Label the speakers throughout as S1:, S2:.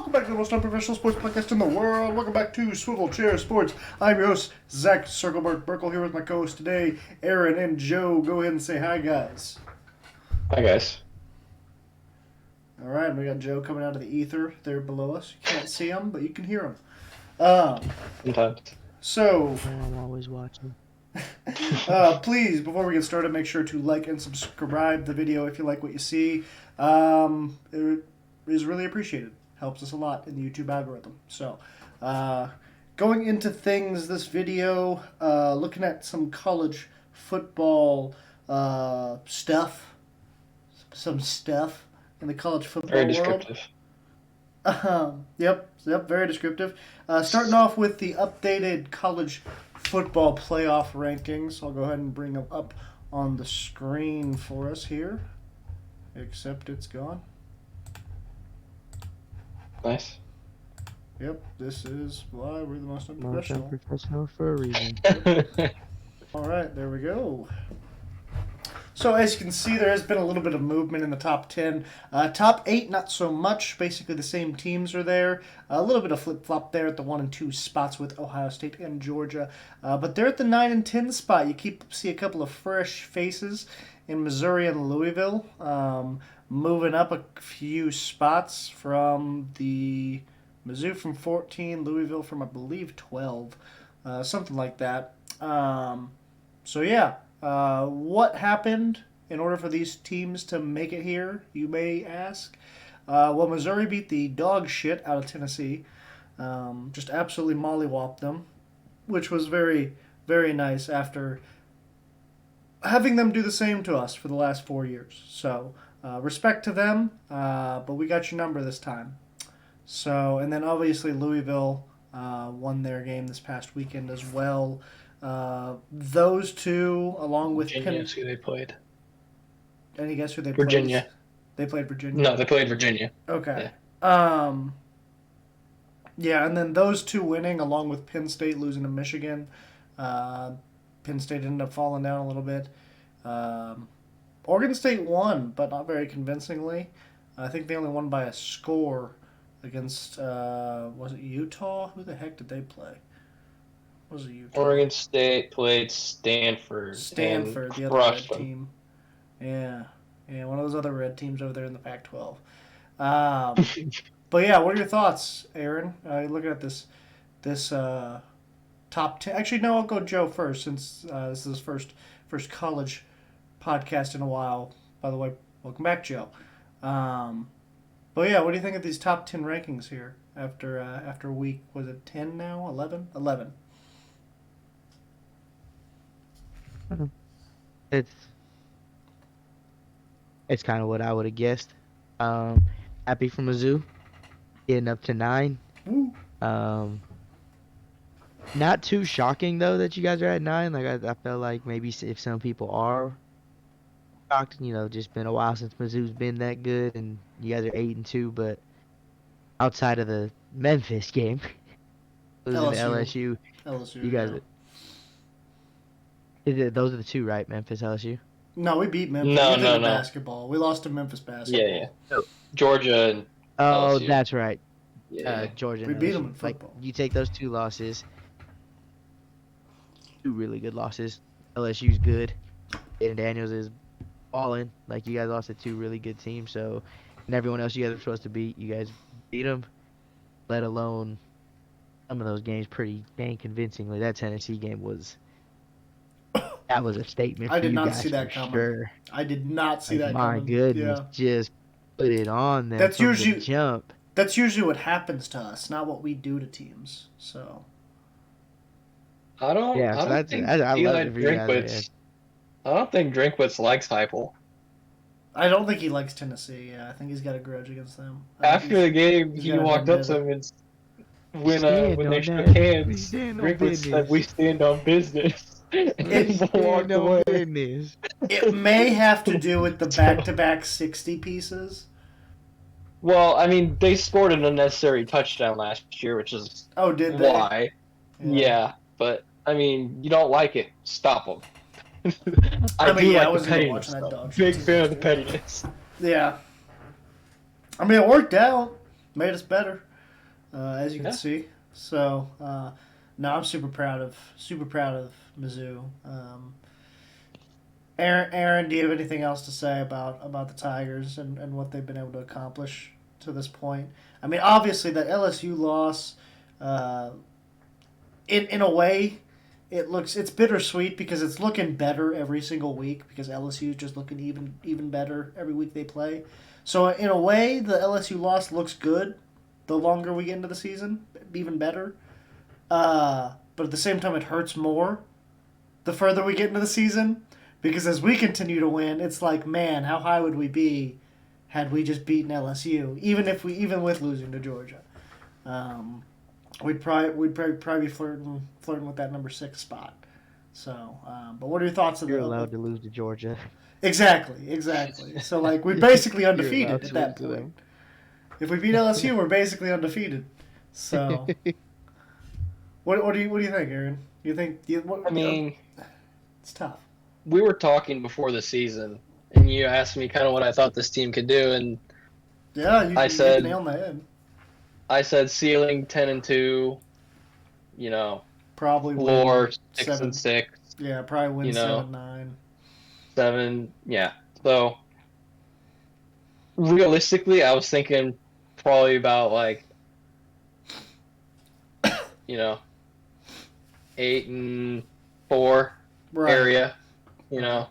S1: Welcome back to the most unprofessional sports podcast in the world. Welcome back to Swivel Chair Sports. I'm your host, Zach Circlebert Burkle, here with my co-host today, Aaron and Joe. Go ahead and say hi, guys.
S2: Hi, guys.
S1: All right, we got Joe coming out of the ether there below us. You can't see him, but you can hear him.
S2: Sometimes.
S1: So,
S3: I'm always watching.
S1: please, before we get started, make sure to like and subscribe the video if you like what you see. It is really appreciated. Helps us a lot in the YouTube algorithm. So, going into things this video, looking at some college football stuff. Some stuff in the college football
S2: Very
S1: world.
S2: descriptive.
S1: Yep, very descriptive. Starting off with the updated college football playoff rankings. I'll go ahead and bring them up on the screen for us here. Except it's gone.
S2: Nice.
S1: Yep, this is why we're the most
S3: Most
S1: unprofessional.
S3: unprofessional for a reason.
S1: All right, there we go. So as you can see, there has been a little bit of movement in the top 10. Top 8, not so much. Basically, the same teams are there. A little bit of flip-flop there at the 1 and 2 spots with Ohio State and Georgia. But they're at the 9 and 10 spot. You see a couple of fresh faces in Missouri and Louisville. Moving up a few spots from the Mizzou from 14, Louisville from, I believe, 12. Something like that. So, yeah. What happened in order for these teams to make it here, you may ask? Well, Missouri beat the dog shit out of Tennessee. Just absolutely mollywopped them, which was very, very nice after having them do the same to us for the last 4 years. So, respect to them, but we got your number this time. So, and then obviously Louisville won their game this past weekend as well. Those two, along with
S2: Virginia is who they played.
S1: Any guess who they played?
S2: Virginia.
S1: They played Virginia.
S2: No, they played Virginia.
S1: Okay. Yeah, and then those two winning, along with Penn State losing to Michigan. Penn State ended up falling down a little bit. Oregon State won, but not very convincingly. I think they only won by a score against, was it Utah? Who the heck did they play? Was it Utah?
S2: Oregon State played Stanford.
S1: Stanford, the other red team. Yeah, one of those other red teams over there in the Pac-12. But yeah, what are your thoughts, Aaron? Looking at this top 10. Actually, no, I'll go Joe first since this is his first college podcast in a while. By the way, welcome back, Joe. But yeah, what do you think of these top 10 rankings here after week? Was it 10 now? 11? 11.
S3: It's kind of what I would have guessed. Happy for Mizzou, getting up to 9.
S1: Woo.
S3: Not too shocking though that you guys are at 9. Like I felt like maybe if some people are shocked, just been a while since Mizzou's been that good, and you guys are 8 and 2. But outside of the Memphis game, losing to LSU, you guys.
S1: Yeah.
S3: Those are the two, right? Memphis, LSU.
S1: No, we beat Memphis.
S2: No.
S1: Basketball. We lost to Memphis basketball.
S2: Yeah. Georgia and
S3: Oh,
S2: LSU.
S3: that's right.
S2: Yeah.
S3: Georgia.
S1: We
S3: and
S1: beat
S3: LSU.
S1: them in football.
S3: Like, you take those 2 losses, 2 really good losses. LSU's good, and Daniels is balling. Like, you guys lost to 2 really good teams. So, and everyone else you guys were supposed to beat, you guys beat them. Let alone some of those games pretty dang convincingly. That Tennessee game was. That was a statement.
S1: I did
S3: for you
S1: not
S3: guys
S1: see that
S3: for
S1: coming.
S3: Sure.
S1: I did not see that
S3: My
S1: coming.
S3: goodness, just put it on them.
S1: That's
S3: from
S1: usually-
S3: the jump.
S1: That's usually what happens to us, not what we do to teams. So
S2: I don't.
S3: Yeah,
S2: I
S3: so
S2: don't
S3: that's
S2: think
S3: I love
S2: Eli
S3: it for you guys.
S2: Drinkwitz. I don't think Drinkwitz likes Heupel.
S1: I don't think he likes Tennessee. Yeah, I think he's got a grudge against them. I think
S2: After the game,
S1: he's
S2: he
S1: gotta
S2: walked up
S1: admit
S2: to him and when
S3: Stand
S2: they
S3: on
S2: shook
S3: that. We
S2: hands,
S3: stand on
S2: Drinkwitz said,
S3: business.
S2: "We stand on business." And
S1: It-
S2: walked away.
S3: Business.
S1: it may have to do with the back-to-back 60 pieces.
S2: Well, I mean, they scored an unnecessary touchdown last year, which is
S1: Oh, did they?
S2: why. Yeah, but I mean, you don't like it, stop them.
S1: I mean, yeah, I
S2: the
S1: wasn't even watching
S2: pettiness.
S1: that
S2: though.
S1: dog shit
S2: Big
S1: team.
S2: fan of the pettiness.
S1: Yeah. I mean, it worked out. Made us better. as you can
S2: Yeah.
S1: see. So no, I'm super proud of Mizzou. Aaron, do you have anything else to say about the Tigers and what they've been able to accomplish to this point? I mean, obviously that LSU loss, uh, in a way, it's bittersweet because it's looking better every single week because LSU is just looking even better every week they play. So in a way, the LSU loss looks good. The longer we get into the season, even better. But at the same time, it hurts more the further we get into the season because as we continue to win, it's like, man, how high would we be had we just beaten LSU? Even with losing to Georgia, um, we'd probably be flirting with that number 6 spot. So, but what are your thoughts of
S3: You're
S1: the
S3: allowed to lose to Georgia.
S1: exactly? So like we're basically
S3: You're
S1: undefeated
S3: allowed
S1: at
S3: to
S1: that
S3: lose to
S1: point. If we beat LSU, we're basically undefeated. So,
S3: them.
S1: what do you think, Aaron?
S2: I mean,
S1: it's tough.
S2: we were talking before the season, and you asked me kind of what I thought this team could do, and
S1: Yeah, you
S2: I
S1: hit the
S2: said
S1: nail on the head.
S2: I said ceiling 10-2, you know,
S1: Probably
S2: floor
S1: win
S2: 6
S1: 7.
S2: and 6,
S1: Yeah, probably win
S2: you know,
S1: 7-9.
S2: 7, yeah. So realistically, I was thinking probably about like, you know, 8-4
S1: Right.
S2: area, you
S1: Right.
S2: know,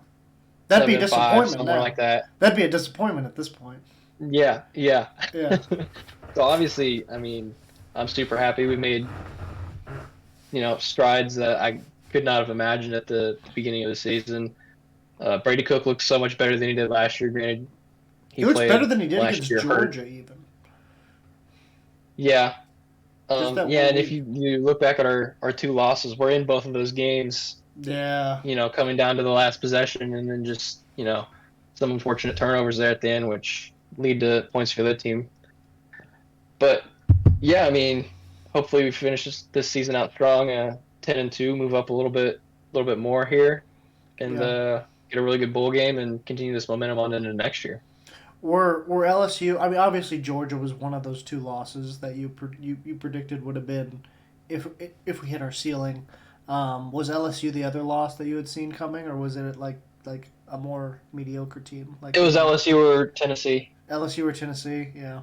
S1: That'd be a
S2: 7-5,
S1: disappointment
S2: somewhere
S1: now.
S2: like that.
S1: That'd be a disappointment at this point.
S2: Yeah, yeah.
S1: Yeah.
S2: So obviously, I mean, I'm super happy we made, strides that I could not have imagined at the beginning of the season. Brady Cook looks so much better than he did last year. Granted,
S1: He
S2: he
S1: looks better
S2: played
S1: than he did
S2: last
S1: against
S2: year hurt.
S1: Georgia, even.
S2: Yeah.
S1: Just that
S2: Yeah,
S1: one
S2: and if
S1: week.
S2: you look back at our two losses, we're in both of those games,
S1: Yeah.
S2: coming down to the last possession and then just, some unfortunate turnovers there at the end, which lead to points for the team. But yeah, I mean, hopefully we finish this season out strong, 10-2, move up a little bit more here, and
S1: Yeah.
S2: get a really good bowl game and continue this momentum on into next year.
S1: Were LSU? I mean, obviously Georgia was one of those 2 losses that you predicted would have been if we hit our ceiling. Was LSU the other loss that you had seen coming, or was it like a more mediocre team? Like
S2: It was LSU or Tennessee.
S1: LSU or Tennessee? Yeah,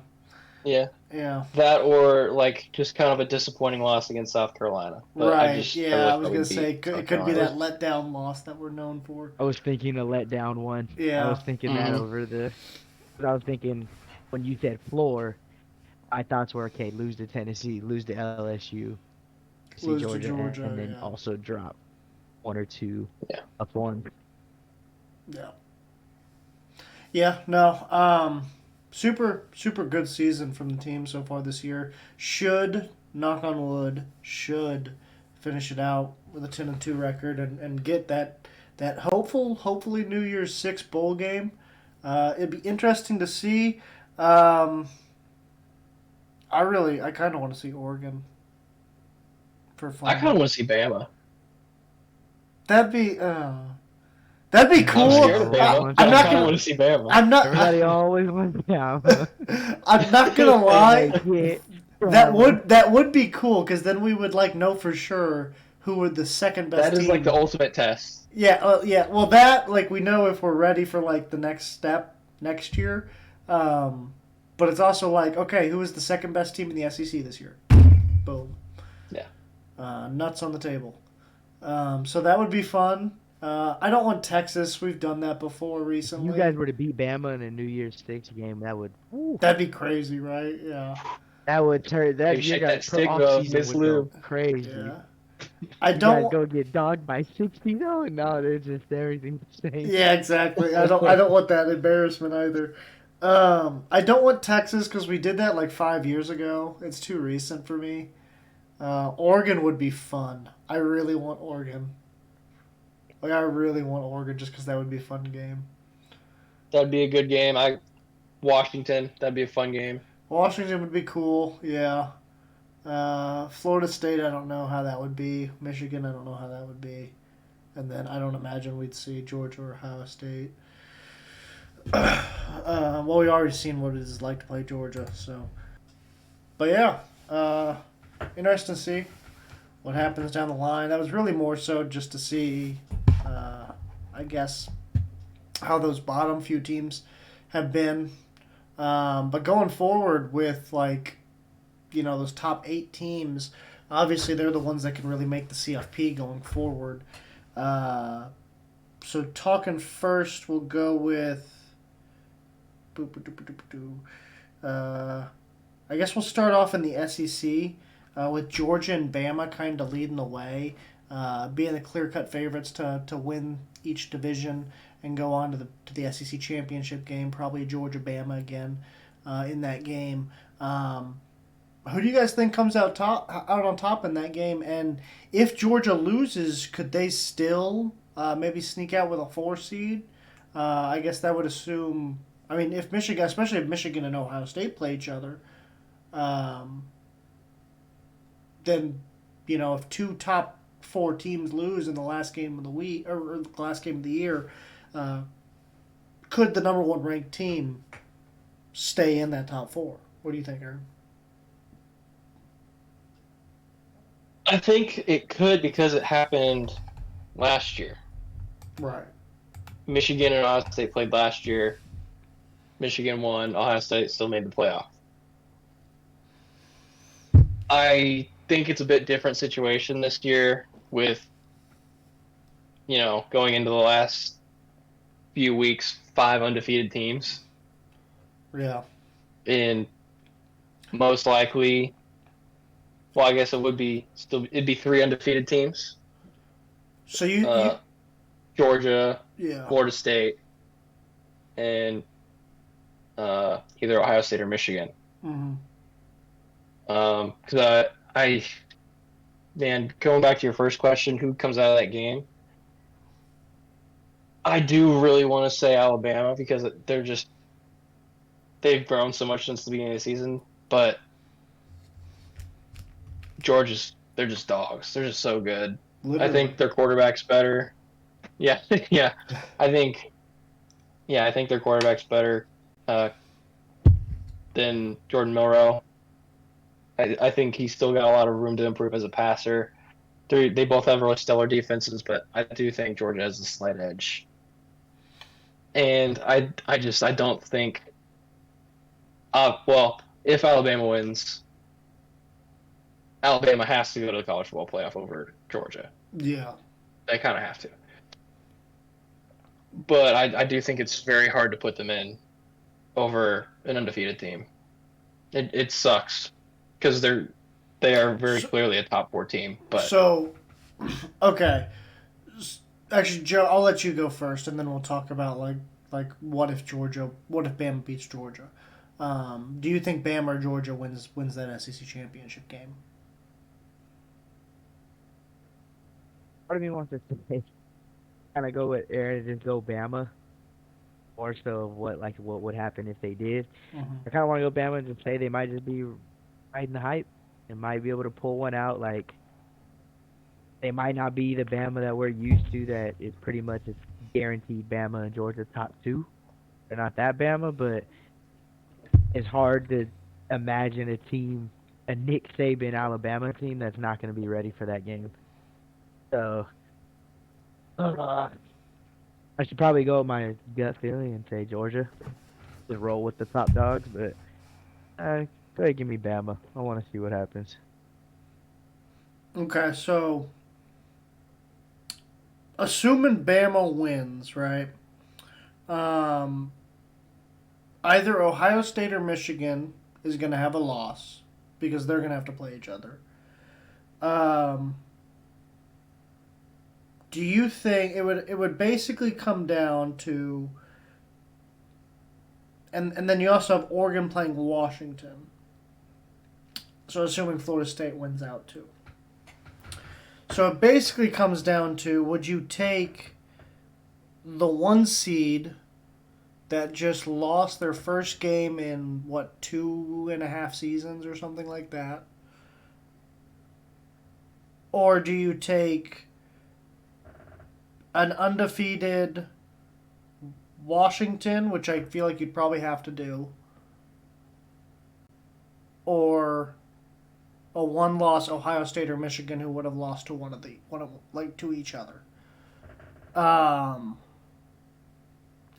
S2: Yeah,
S1: yeah,
S2: that or like just kind of a disappointing loss against South Carolina. But
S1: right.
S2: I
S1: Yeah,
S2: really
S1: I was
S2: thought we
S1: gonna say
S2: beat
S1: it
S2: South
S1: could be
S2: Carolina.
S1: that letdown loss that we're known for.
S3: I was thinking a letdown one. I
S1: Yeah,
S3: was thinking that over the. But I was thinking when you said floor, my thoughts were okay. Lose to Tennessee, lose to LSU, see
S1: lose to
S3: Georgia,
S1: Georgia.
S3: and then
S1: Yeah,
S3: also drop 1 or 2
S2: Yeah.
S3: up 1.
S1: yeah, yeah. No, super good season from the team so far this year. Should, knock on wood, should finish it out with a 10-2 record and get that hopefully New Year's 6 bowl game. It'd be interesting to see. I kind of want to see Oregon for fun.
S2: I kind of want to see Bama.
S1: That'd be cool.
S2: I'm scared of Bama.
S1: I'm
S2: I
S1: not
S2: kind of
S1: gonna.
S2: want to see Bama.
S1: I'm not.
S3: Everybody always wants down.
S1: I'm not gonna lie.
S3: Yeah.
S1: That would be cool because then we would know for sure who were the second best
S2: That is
S1: team.
S2: like the ultimate test.
S1: Yeah, yeah. Well, that we know if we're ready for the next step next year. But it's also okay, who is the second best team in the SEC this year? Boom.
S2: Yeah.
S1: Nuts on the table. So that would be fun. I don't want Texas. We've done that before recently.
S3: You guys were to beat Bama in a New Year's Six game. That would.
S1: That'd be crazy, right? Yeah.
S3: That would turn that.
S2: Maybe
S3: You
S2: shake
S3: guys
S2: that stigma of
S3: off-season
S2: Miss
S3: would go
S2: Lou.
S3: crazy.
S1: Yeah. I
S3: You guys
S1: don't.
S3: go get dogged by 60 though. No, they're just everything's the same.
S1: Yeah, exactly. I don't want that embarrassment either. I don't want Texas because we did that 5 years ago. It's too recent for me. Oregon would be fun. I really want Oregon. I really want Oregon just because that would be a fun game.
S2: That'd be a good game. Washington. That'd be a fun game.
S1: Washington would be cool. Yeah. Florida State, I don't know how that would be. Michigan, I don't know how that would be. And then I don't imagine we'd see Georgia or Ohio State. Well, we already seen what it is like to play Georgia, so. But yeah, Interesting to see what happens down the line. That was really more so just to see, I guess, how those bottom few teams have been. But going forward with those top 8 teams, obviously they're the ones that can really make the CFP going forward. So talking first, we'll go with. I guess we'll start off in the SEC with Georgia and Bama kind of leading the way, being the clear-cut favorites to win each division and go on to the SEC championship game. Probably Georgia Bama again in that game. Who do you guys think comes out on top in that game? And if Georgia loses, could they still maybe sneak out with a 4 seed? I guess that would assume. I mean, if Michigan, especially if Michigan and Ohio State play each other, then if 2 top 4 teams lose in the last game of the week or the last game of the year, could the number 1 ranked team stay in that top 4? What do you think, Aaron?
S2: I think it could because it happened last year.
S1: Right.
S2: Michigan and Ohio State played last year. Michigan won. Ohio State still made the playoff. I think it's a bit different situation this year with, going into the last few weeks, 5 undefeated teams.
S1: Yeah.
S2: And most likely, well, I guess it'd be 3 undefeated teams.
S1: So you
S2: Georgia,
S1: yeah.
S2: Florida State, and either Ohio State or Michigan.
S1: Mm-hmm.
S2: Because going back to your first question, who comes out of that game? I do really want to say Alabama because they've grown so much since the beginning of the season, but they're just dogs. They're just so good.
S1: Literally.
S2: I think their quarterback's better. Yeah, yeah. I think their quarterback's better than Jordan Milroe. I think he's still got a lot of room to improve as a passer. They both have really stellar defenses, but I do think Georgia has a slight edge. And I don't think. If Alabama wins, Alabama has to go to the college football playoff over Georgia.
S1: Yeah.
S2: They kind of have to. But I do think it's very hard to put them in over an undefeated team. It sucks because they are very clearly a top 4 team. But
S1: okay. Actually, Joe, I'll let you go first, and then we'll talk about what if Bama beats Georgia. Do you think Bama or Georgia wins that SEC championship game?
S3: Part of me wants to say, kind of go with Aaron and just go Bama. More so of what would happen if they did.
S1: Mm-hmm.
S3: I kind of want to go Bama and just say they might just be riding the hype and might be able to pull one out. They might not be the Bama that we're used to, that is pretty much is guaranteed Bama and Georgia top 2. They're not that Bama, but it's hard to imagine a Nick Saban Alabama team that's not going to be ready for that game. So I should probably go with my gut feeling and say Georgia. Just roll with the top dogs, but go ahead, give me Bama. I want to see what happens.
S1: Okay, so assuming Bama wins, right? Either Ohio State or Michigan is going to have a loss because they're going to have to play each other. Do you think it would basically come down to, and then you also have Oregon playing Washington. So assuming Florida State wins out too. So it basically comes down to, would you take the 1 seed that just lost their first game in 2.5 seasons or something like that? Or do you take an undefeated Washington, which I feel like you'd probably have to do, or a one-loss Ohio State or Michigan who would have lost to to each other.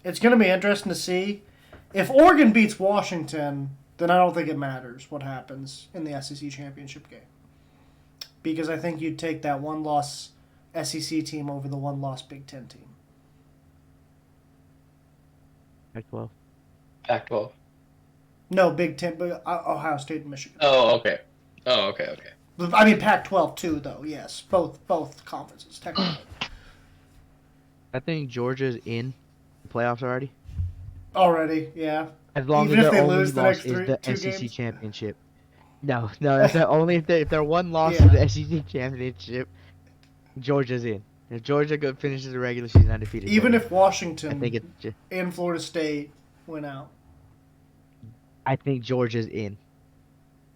S1: It's going to be interesting to see if Oregon beats Washington. Then I don't think it matters what happens in the SEC championship game, because I think you'd take that one-loss SEC team over the one-loss Big Ten team.
S3: Pac-12.
S2: Pac-12.
S1: No, Big Ten, but Ohio State and Michigan.
S2: Oh, okay. Okay.
S1: I mean Pac-12 too, though. Yes, both conferences technically.
S3: I think Georgia's in the playoffs already.
S1: Already, yeah.
S3: As long
S1: Even
S3: as
S1: if
S3: their
S1: they
S3: only
S1: lose the
S3: loss
S1: next
S3: is the
S1: two
S3: SEC
S1: games?
S3: championship. No, that's only if their one loss
S1: Yeah.
S3: is the SEC championship. Georgia's in. If Georgia finishes the regular season undefeated,
S1: Even
S3: then
S1: if Washington
S3: I think it's
S1: and Florida State win out.
S3: I think Georgia's in.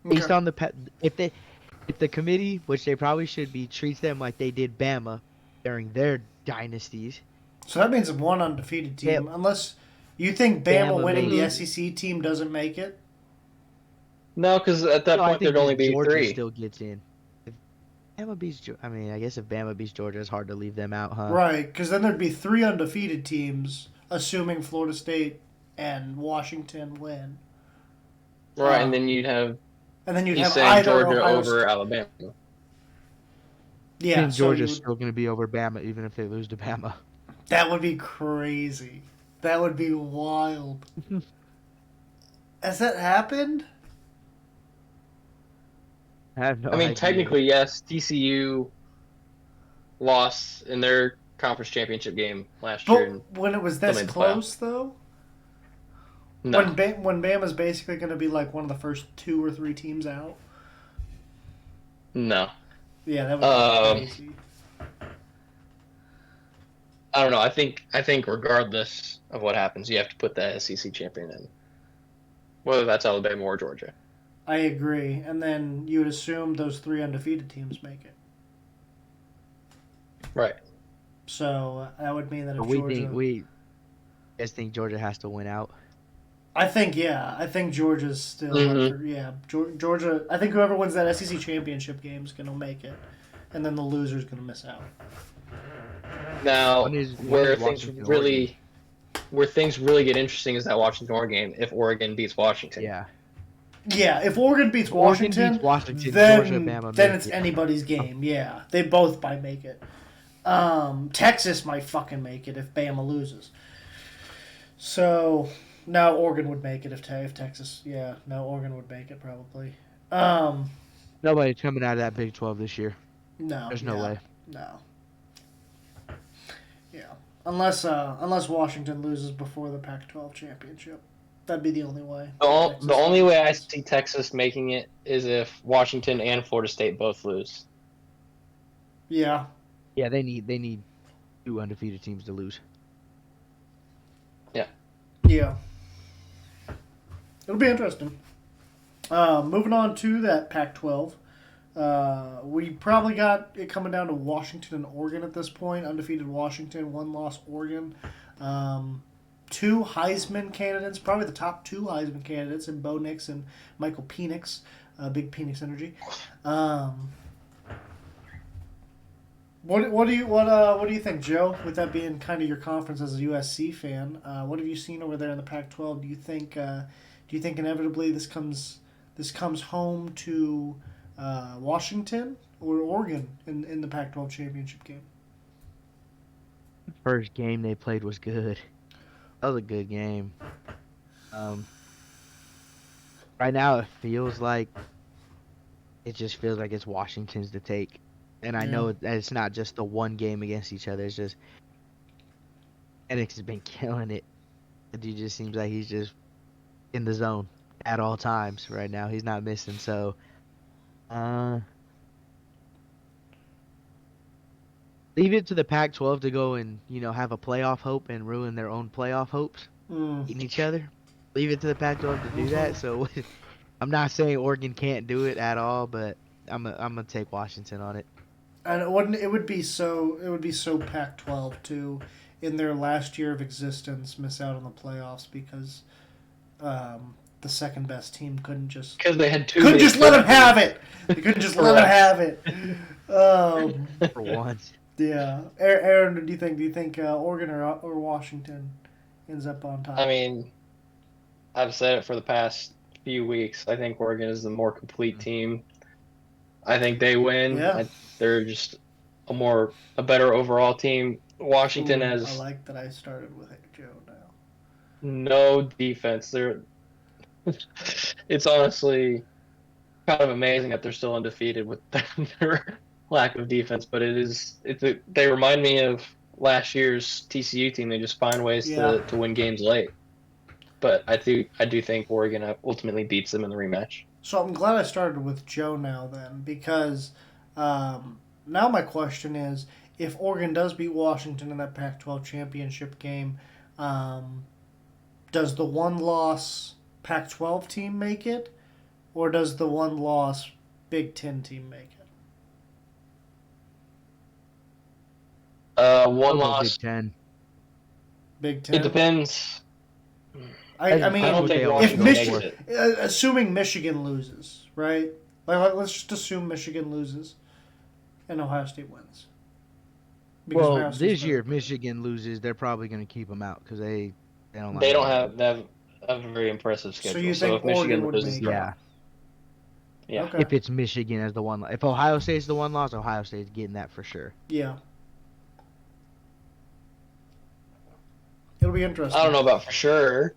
S3: Based
S1: Okay.
S3: on if the committee, which they probably should be, treats them like they did Bama during their dynasties.
S1: So that means one undefeated team, unless you think Bama winning the
S3: maybe.
S1: SEC team doesn't make it.
S2: No, because at that
S3: No, I
S2: point
S3: think
S2: there'd only be
S3: Georgia
S2: 3.
S3: still gets in. If Bama beats, I mean, I guess if Bama beats Georgia, it's hard to leave them out, huh?
S1: Right, because then there'd be 3 undefeated teams, assuming Florida State and Washington win.
S2: Right, and then you'd have
S1: And then you'd
S2: he's
S1: have
S2: saying
S1: either
S2: Georgia
S1: Ohio
S2: over
S1: State.
S2: Alabama.
S3: I
S1: Yeah,
S3: think
S1: so
S3: Georgia's still going to be over Bama, even if they lose to Bama.
S1: that would be crazy. That would be wild. Has that happened?
S3: I have no
S2: I mean,
S3: idea.
S2: technically, yes. TCU lost in their conference championship game last year.
S1: But when it was this
S2: made the
S1: close, though?
S2: No,
S1: When Bama's basically going to be like one of the first 2 or 3 teams out?
S2: no.
S1: Yeah, that would be crazy.
S2: I don't know. I think regardless of what happens, you have to put that SEC champion in, whether that's Alabama or Georgia.
S1: I agree. And then you would assume those 3 undefeated teams make it.
S2: Right.
S1: So that would mean that if
S3: We
S1: Georgia...
S3: guys think Georgia has to win out.
S1: I think Georgia's still... Georgia... I think whoever wins that SEC championship game is going to make it. And then the loser's going to miss out.
S2: Now,
S3: When is
S2: where
S3: Washington,
S2: things really get interesting is that Washington-Oregon game. If Oregon beats Washington,
S3: Yeah.
S1: Yeah, if Oregon beats
S3: Oregon
S1: Washington,
S3: beats Washington,
S1: then,
S3: Georgia, Bama
S1: then
S3: make
S1: it's
S3: it.
S1: anybody's game. Yeah, they both might make it. Texas might fucking make it if Bama loses. So now Oregon would make it if Texas. Yeah, no, Oregon would make it probably.
S3: Nobody's coming out of that Big 12 this year.
S1: No,
S3: There's no way.
S1: No. Yeah, unless Washington loses before the Pac-12 championship, that'd be the only way.
S2: the only way I see Texas making it is if Washington and Florida State both lose.
S1: Yeah.
S3: Yeah, they need 2 undefeated teams to lose.
S1: Yeah. It'll be interesting. Moving on to that Pac-12. We probably got it coming down to Washington and Oregon at this point. Undefeated Washington, 1-loss Oregon. 2 Heisman candidates, probably the top 2 Heisman candidates in Bo Nix and Michael Penix. Big Penix energy. What do you think, Joe? With that being kind of your conference as a USC fan, what have you seen over there in the Pac-12? Do you think inevitably this comes home to Washington or Oregon in the Pac-12 championship game?
S3: First game they played was good. That was a good game. Right now it feels like it's Washington's to take. And I know that it's not just the one game against each other. It's just Penix has been killing it. He just seems like he's just in the zone at all times right now. He's not missing. So, leave it to the Pac-12 to go and have a playoff hope and ruin their own playoff hopes, beating each other. Leave it to the Pac-12 to do that. So, I'm not saying Oregon can't do it at all, but I'm gonna take Washington on it.
S1: And it would be so Pac-12 to, in their last year of existence, miss out on the playoffs because the second best team couldn't just
S2: Because they had two.
S1: let him have it. They couldn't just let him have it.
S3: For once.
S1: Yeah, Aaron, do you think Oregon or Washington ends up on top?
S2: I mean, I've said it for the past few weeks. I think Oregon is the more complete team. I think they win.
S1: Yeah.
S2: They're just a better overall team. Washington
S1: I
S2: has
S1: like that I started with Joe now.
S2: no defense. It's honestly kind of amazing that they're still undefeated with their lack of defense. But they remind me of last year's TCU team. They just find ways to win games late. But I do think Oregon ultimately beats them in the rematch.
S1: So I'm glad I started with Joe now then, because now my question is, if Oregon does beat Washington in that Pac-12 championship game, does the one-loss Pac-12 team make it, or does the one-loss Big Ten team make it?
S2: One loss.
S3: Big Ten.
S1: Big Ten?
S2: It depends.
S1: I mean,
S2: I don't think
S1: if
S2: Washington makes it.
S1: assuming Michigan loses, right? Like, let's just assume Michigan loses and Ohio State wins. Because Ohio
S3: Well,
S1: State's
S3: this
S1: better.
S3: year if Michigan loses, they're probably going to keep them out because they don't. Like
S2: They don't
S3: them.
S2: have a very impressive schedule.
S1: you think
S2: if Michigan
S1: Oregon would
S2: loses,
S1: make it?
S3: Yeah.
S2: Yeah.
S1: Okay.
S3: If it's Michigan as the one, if Ohio State's the one loss, Ohio State's getting that for sure.
S1: Yeah. It'll be interesting.
S2: I don't know about for sure.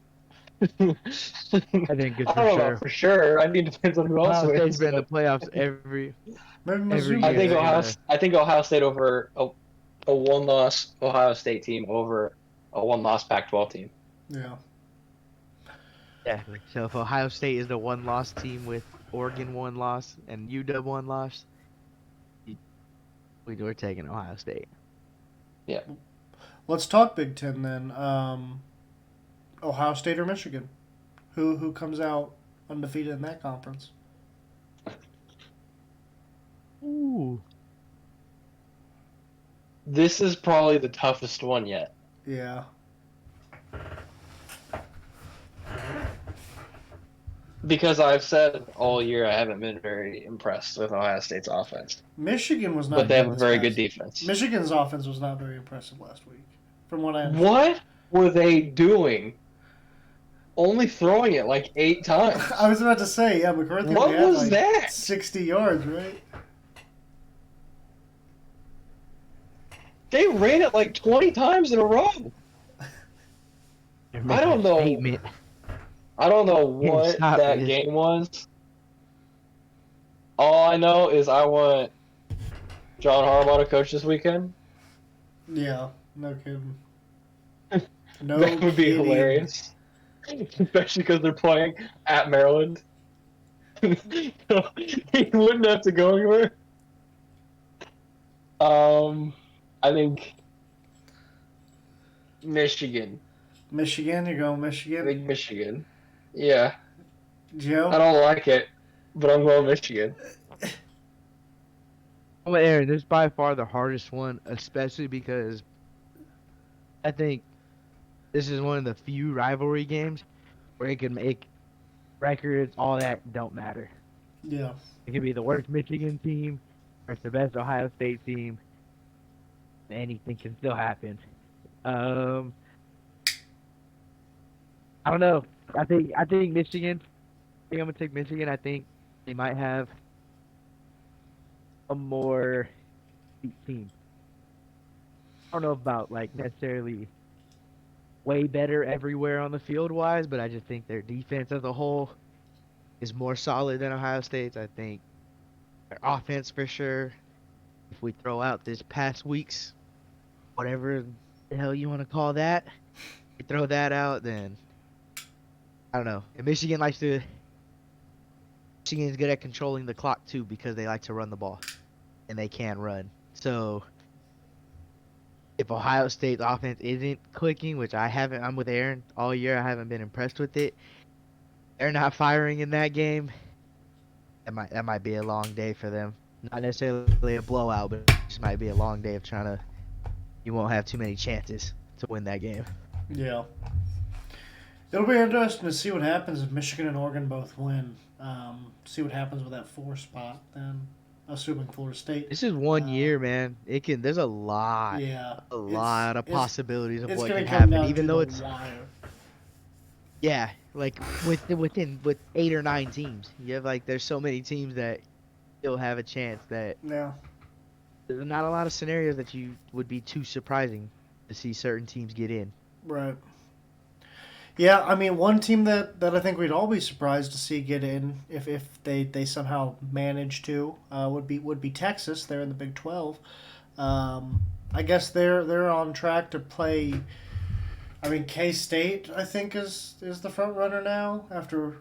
S3: I think it's
S2: I don't know about for sure. I mean, it depends on who else
S3: Ohio State's
S2: wins.
S3: been in the playoffs every.
S1: Maybe
S3: every
S1: Mizzou.
S3: year.
S2: I think Ohio State over a one-loss Ohio State team over a one-loss Pac-12 team.
S1: Yeah.
S3: Exactly. So if Ohio State is the one loss team with Oregon one loss and UW one loss, we're taking Ohio State.
S2: Yeah.
S1: Let's talk Big Ten then. Ohio State or Michigan? Who comes out undefeated in that conference?
S3: Ooh.
S2: This is probably the toughest one yet.
S1: Yeah.
S2: Because I've said all year I haven't been very impressed with Ohio State's offense.
S1: Michigan was not.
S2: But they have a
S1: this
S2: very
S1: past-
S2: good defense.
S1: Michigan's offense was not very impressive last week, from what I understand.
S2: What were they doing? Only throwing it like 8 times.
S1: I was about to say, yeah, McCarthy
S2: What
S1: only had
S2: was
S1: like
S2: that?
S1: 60 yards, right?
S2: They ran it like 20 times in a row. I don't know.
S3: Statement.
S2: I don't know what
S3: stop
S2: that
S3: this.
S2: game was. All I know is I want John Harbaugh to coach this weekend.
S1: Yeah, no kidding. No
S2: That would be
S1: kidding.
S2: hilarious. Especially because they're playing at Maryland. He wouldn't have to go anywhere. I think Michigan.
S1: Michigan, you're going
S2: I
S1: Michigan.
S2: think Michigan. Yeah.
S1: Joe?
S2: I don't like it, but I'm going Michigan.
S3: Well, Aaron, this is by far the hardest one, especially because I think this is one of the few rivalry games where it can make records, all that don't matter.
S1: Yeah.
S3: It could be the worst Michigan team or it's the best Ohio State team. Anything can still happen. I don't know. I think Michigan. I think I'm gonna take Michigan. I think they might have a more deep team. I don't know about like necessarily way better everywhere on the field wise, but I just think their defense as a whole is more solid than Ohio State's. I think their offense for sure. If we throw out this past week's whatever the hell you want to call that, you throw that out, then I don't know. And Michigan's good at controlling the clock too because they like to run the ball, and they can run. So if Ohio State's offense isn't clicking, which I'm with Aaron all year. I haven't been impressed with it. They're not firing in that game. That might be a long day for them. Not necessarily a blowout, but it just might be a long day of trying to. You won't have too many chances to win that game.
S1: Yeah. It'll be interesting to see what happens if Michigan and Oregon both win. See what happens with that 4 spot then, assuming Florida State.
S3: This is one
S1: Uh,
S3: year, man. It can. There's
S1: yeah,
S3: a
S1: it's
S3: lot of
S1: it's
S3: possibilities of
S1: it's
S3: what
S1: gonna
S3: can
S1: come
S3: happen.
S1: down
S3: Even
S1: to the
S3: though it's
S1: wire.
S3: yeah, like with 8 or 9 teams, you have like there's so many teams that still have a chance that
S1: Yeah,
S3: there's not a lot of scenarios that you would be too surprising to see certain teams get in.
S1: right. Yeah, I mean, one team that I think we'd all be surprised to see get in if they somehow manage to would be Texas. They're in the Big 12. I guess they're on track to play. I mean, K State I think is the front runner now after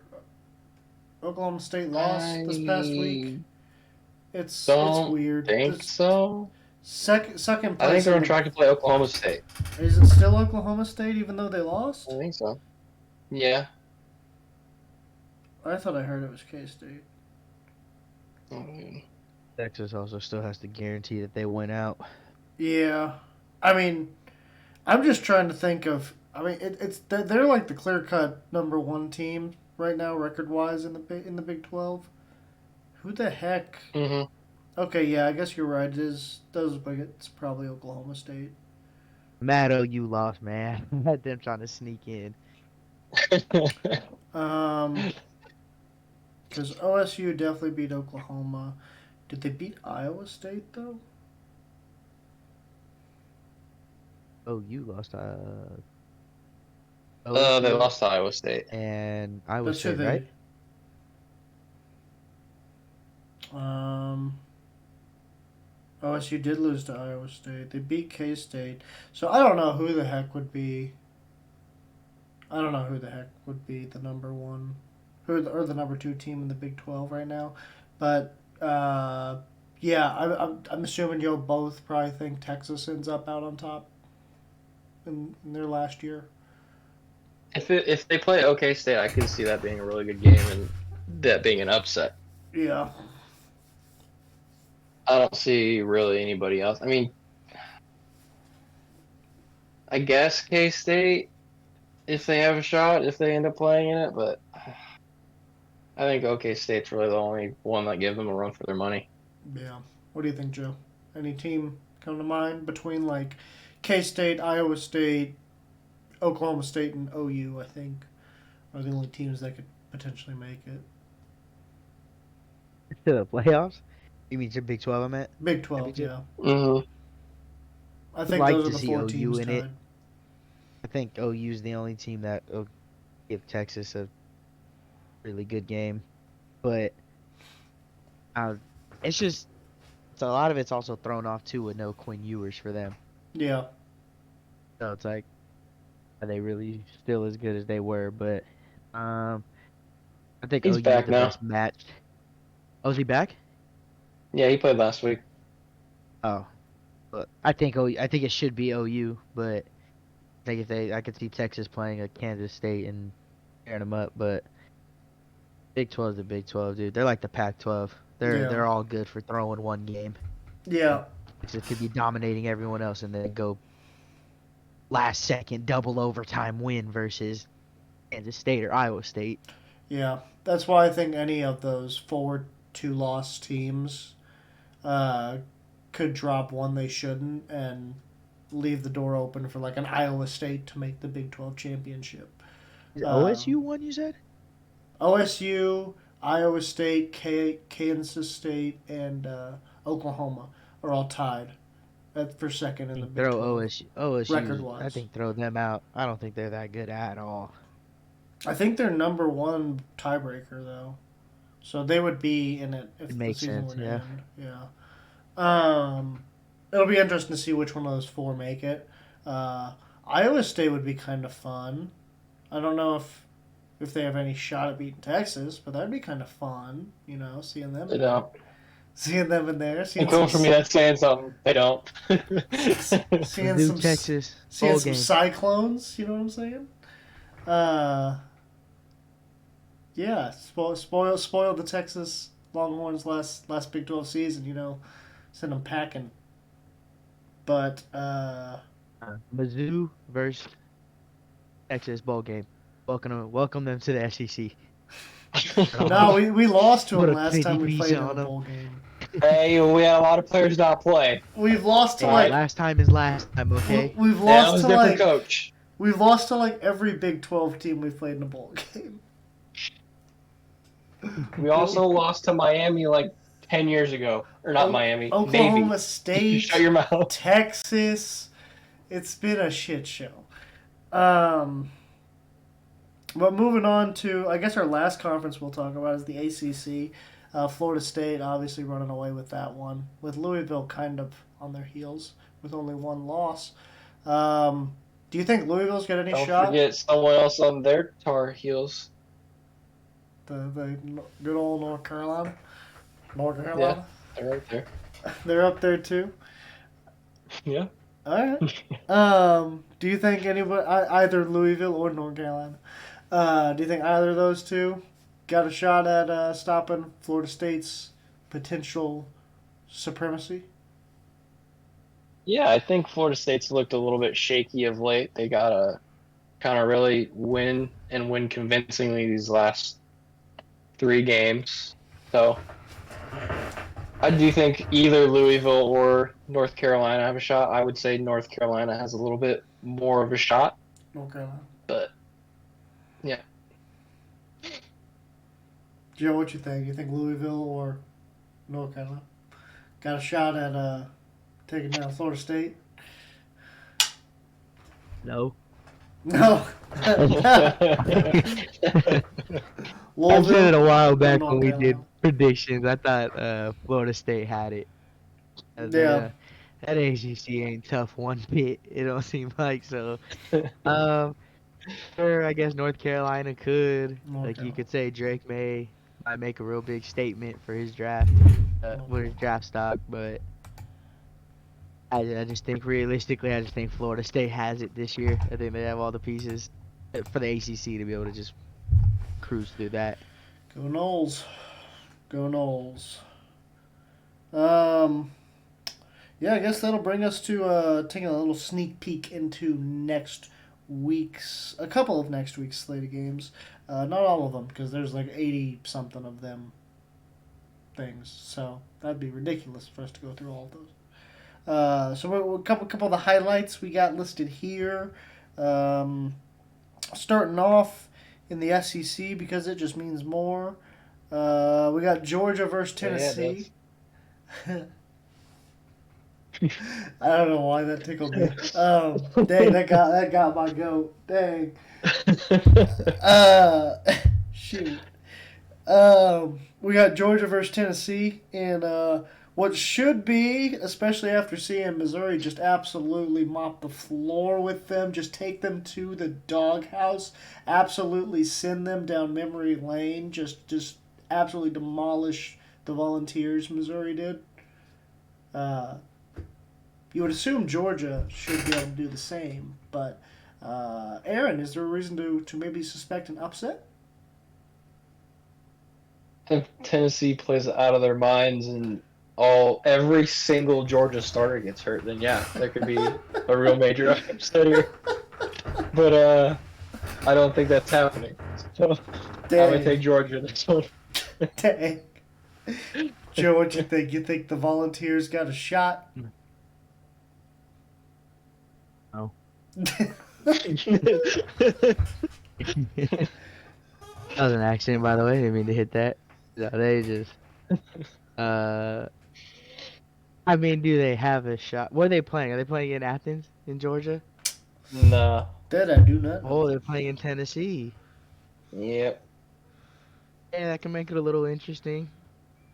S1: Oklahoma State lost this past week.
S2: I
S1: It's
S2: don't
S1: weird.
S2: think
S1: This
S2: so.
S1: second
S2: I think
S1: place
S2: they're
S1: in
S2: on
S1: the
S2: track to play Oklahoma State.
S1: is it still Oklahoma State even though they
S2: I
S1: lost?
S2: think so. Yeah.
S1: I thought I heard it was K State.
S2: Mm.
S3: Texas also still has to guarantee that they win out.
S1: Yeah, I mean, I'm just trying to think of. I mean, they're like the clear cut number one team right now, record wise in the Big 12. Who the heck?
S2: Hmm.
S1: Okay, yeah, I guess you're right. It does look like it's probably Oklahoma State.
S3: Mad OU lost, man. Had them trying to sneak in.
S1: Um, because OSU definitely beat Oklahoma. Did they beat Iowa State though?
S3: OU lost.
S2: They
S3: OSU
S2: lost to Iowa State.
S3: and Iowa
S1: That's who
S3: State, right?
S1: they. Um, OSU did lose to Iowa State. They beat K State. So I don't know who the heck would be. I don't know who the heck would be the number one, or the number two team in the Big 12 right now, but yeah, I'm assuming you'll both probably think Texas ends up out on top in their last year.
S2: If they play OK State, I could see that being a really good game and that being an upset.
S1: Yeah,
S2: I don't see really anybody else. I mean, I guess K State if they have a shot if they end up playing in it, but I think OK State's really the only one that gives them a run for their money.
S1: yeah. What do you think, Joe? Any team come to mind between like K State, Iowa State, Oklahoma State, and OU? I think are the only teams that could potentially make it.
S3: To the playoffs. You mean to Big 12? I meant.
S1: Big 12,
S3: Championship?
S1: yeah.
S2: Hmm.
S1: I
S3: I'd
S1: think
S3: like
S1: those are
S3: to
S1: the
S3: see
S1: four
S3: OU
S1: teams
S3: in it.
S1: tied.
S3: I think OU's the only team that will give Texas a really good game, but uh, it's just a lot of it's also thrown off too with no Quinn Ewers for them.
S1: Yeah.
S3: So it's like, are they really still as good as they were? But I think
S2: He's
S3: OU is
S2: back
S3: the
S2: now.
S3: best match. Oh, is he back?
S2: Yeah, he played last week.
S3: Oh, but I think I think it should be OU, but I think I could see Texas playing a Kansas State and tearing them up. But Big 12 is the Big 12, dude. They're like the Pac-12.
S1: Yeah.
S3: They're all good for throwing one game.
S1: Yeah.
S3: Texas could be dominating everyone else and then go last second double overtime win versus Kansas State or Iowa State.
S1: Yeah. That's why I think any of those forward two loss teams could drop one they shouldn't and leave the door open for like an Iowa State to make the Big 12 championship.
S3: Is OSU one you said?
S1: OSU, Iowa State, Kansas State, and Oklahoma are all tied for second in the Big
S3: Throw
S1: 12.
S3: OSU.
S1: Record-wise.
S3: I think throw them out. I don't think they're that good at all.
S1: I think they're number one tiebreaker though, so they would be in it if
S3: It
S1: the
S3: makes
S1: season
S3: sense,
S1: were to
S3: yeah.
S1: end. Yeah. It'll be interesting to see which one of those four make it. Iowa State would be kind of fun. I don't know if they have any shot at beating Texas, but that'd be kind of fun. You know, seeing them.
S2: They don't.
S1: Seeing them in there. Seeing
S2: And coming from me, that's saying something. They don't.
S1: seeing
S3: New
S1: some
S3: Texas
S1: seeing
S3: bowl
S1: some
S3: game.
S1: cyclones. You know what I'm saying? Yeah, spoil the Texas Longhorns last Big 12 season. You know, send them packing. But
S3: Mizzou versus Texas bowl game. welcome them to the SEC.
S1: No, we lost to
S3: Put
S1: them
S3: a
S1: last
S3: pretty
S1: time we
S3: piece
S1: played in a
S3: on 'em.
S1: bowl game.
S2: Hey, we had a lot of players not play.
S1: We've lost to
S3: Hey,
S1: like
S3: last time is last time, okay?
S1: we've
S2: Yeah, it
S1: lost
S2: was
S1: to
S2: a different
S1: like
S2: coach.
S1: we've lost to like every Big 12 team we've played in a bowl game.
S2: We also lost to Miami like 10 years ago. Or not Miami,
S1: Oklahoma
S2: Navy.
S1: State,
S2: Shut your mouth.
S1: Texas. It's been a shit show. But moving on to, I guess our last conference we'll talk about is the ACC. Florida State obviously running away with that one, with Louisville kind of on their heels with only one loss. Do you think Louisville's got any
S2: Don't
S1: shot?
S2: forget someone else on their Tar Heels.
S1: The good old North Carolina? North Carolina?
S2: They're right there.
S1: They're up there too?
S2: Yeah.
S1: All right. Do you think anybody, either Louisville or North Carolina, do you think either of those two got a shot at stopping Florida State's potential supremacy?
S2: Yeah, I think Florida State's looked a little bit shaky of late. They got to kind of really win and win convincingly these last 3 games. So I do think either Louisville or North Carolina have a shot. I would say North Carolina has a little bit more of a shot,
S1: North Carolina.
S2: but yeah.
S1: Joe, what you think? You think Louisville or North Carolina got a shot at taking down Florida State?
S3: No.
S1: No.
S3: I said it a while back
S1: North
S3: when we did
S1: Carolina.
S3: predictions. I thought Florida State had it.
S1: Yeah.
S3: That ACC ain't tough one bit. It don't seem like so. Um, sure, I guess North Carolina could.
S1: North
S3: Like you
S1: Carolina.
S3: could say Drake might make a real big statement for his draft, for his draft stock, but I just think realistically, I just think Florida State has it this year. I think they have all the pieces for the ACC to be able to just cruise through that.
S1: Go Knowles. Go Knowles. Yeah, I guess that'll bring us to taking a little sneak peek into a couple of next week's slate of games. Not all of them, because there's like 80 something of them things. So that'd be ridiculous for us to go through all of those. So a couple of the highlights we got listed here. Starting off in the SEC, because it just means more. We got Georgia versus Tennessee. I don't know why that tickled me. Dang, that got my goat. Dang. Shoot. We got Georgia versus Tennessee, and what should be, especially after seeing Missouri just absolutely mop the floor with them, just take them to the doghouse, absolutely send them down memory lane, just absolutely demolish the Volunteers. Missouri did. You would assume Georgia should be able to do the same, but Aaron, is there a reason to maybe suspect an upset?
S2: If Tennessee plays out of their minds and every single Georgia starter gets hurt, then yeah, there could be a real major upset here. But I don't think that's happening. So I'm gonna take Georgia in this one.
S1: Dang. Joe, what you think? You think the Volunteers got a shot?
S3: No.
S2: Yeah,
S3: That was an accident, by the way. I didn't mean to hit that. No, they just. I mean, do they have a shot? What are they playing? Are they playing in Athens, in Georgia?
S2: nah.
S1: That I do not know.
S3: Oh, they're playing in Tennessee.
S2: Yep.
S3: Yeah, that can make it a little interesting.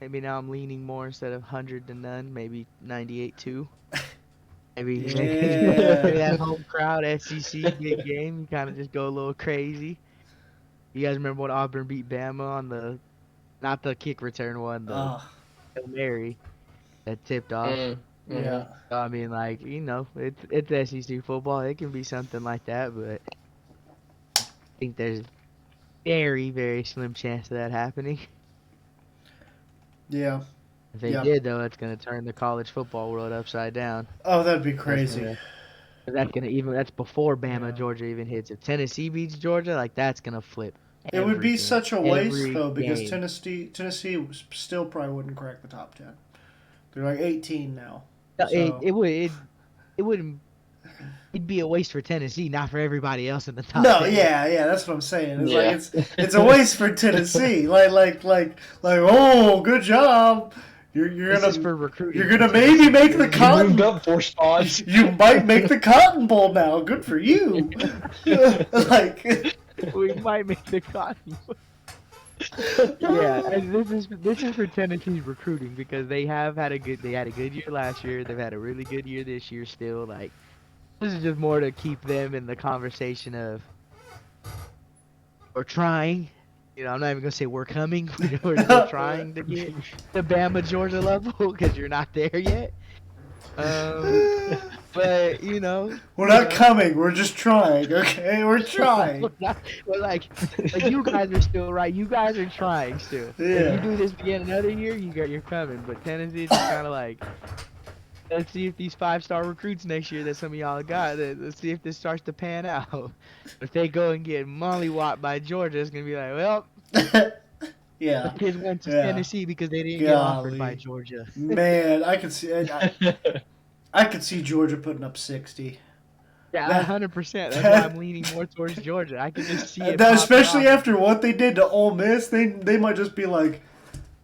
S3: Maybe now I'm leaning more instead of 100 to none, maybe 98-2. Maybe
S1: Yeah.
S3: that home crowd, SEC, big game. You kind of just go a little crazy. You guys remember when Auburn beat Bama on not the kick return one, the Hail Mary that tipped off?
S2: Mm-hmm.
S1: Yeah.
S3: So, I mean, like, it's SEC football. It can be something like that, but I think there's very, very slim chance of that happening.
S1: Yeah.
S3: If they did, though, it's going to turn the college football world upside down.
S1: Oh, that'd be crazy.
S3: That's before Bama,
S1: Yeah.
S3: Georgia even hits. If Tennessee beats Georgia, like that's gonna flip.
S1: It would be
S3: Everything.
S1: such a waste
S3: Every
S1: though, because
S3: game.
S1: Tennessee still probably wouldn't crack the top 10. They're like 18 now.
S3: No,
S1: So
S3: it wouldn't. It'd be a waste for Tennessee, not for everybody else in the top
S1: no,
S3: 10.
S1: yeah, that's what I'm saying. It's
S2: Yeah.
S1: like it's a waste for Tennessee. Like oh, good job. You're
S3: This
S1: gonna
S3: is for recruiting.
S1: you're
S3: for
S1: gonna maybe
S3: Tennessee.
S1: make the
S2: You
S1: Cotton.
S2: moved up 4 spots.
S1: You might make the Cotton Bowl now. Good for you. Like
S3: We might make the Cotton Bowl. Yeah, and this is for Tennessee's recruiting because they had a good year last year. They've had a really good year this year still. Like this is just more to keep them in the conversation of we're trying. You know, I'm not even gonna say we're coming. We're still trying to get the Bama Georgia level because you're not there yet. But you know,
S1: we're not coming. We're just trying. Okay, we're trying.
S3: We're like you guys are still right. You guys are trying still.
S1: Yeah.
S3: If you do this again another year, you're coming. But Tennessee is just kind of like, let's see if these 5-star recruits next year that some of y'all got. Let's see if this starts to pan out. If they go and get mollywopped by Georgia, it's gonna be like, well,
S1: Yeah.
S3: the kids went to
S1: Yeah.
S3: Tennessee because they didn't get offered by
S1: Golly.
S3: Georgia.
S1: Man, I could see. I could see Georgia putting up 60.
S3: Yeah, 100%. That's why I'm leaning more towards Georgia. I can just see it.
S1: Especially
S3: popping off.
S1: after what they did to Ole Miss, they might just be like,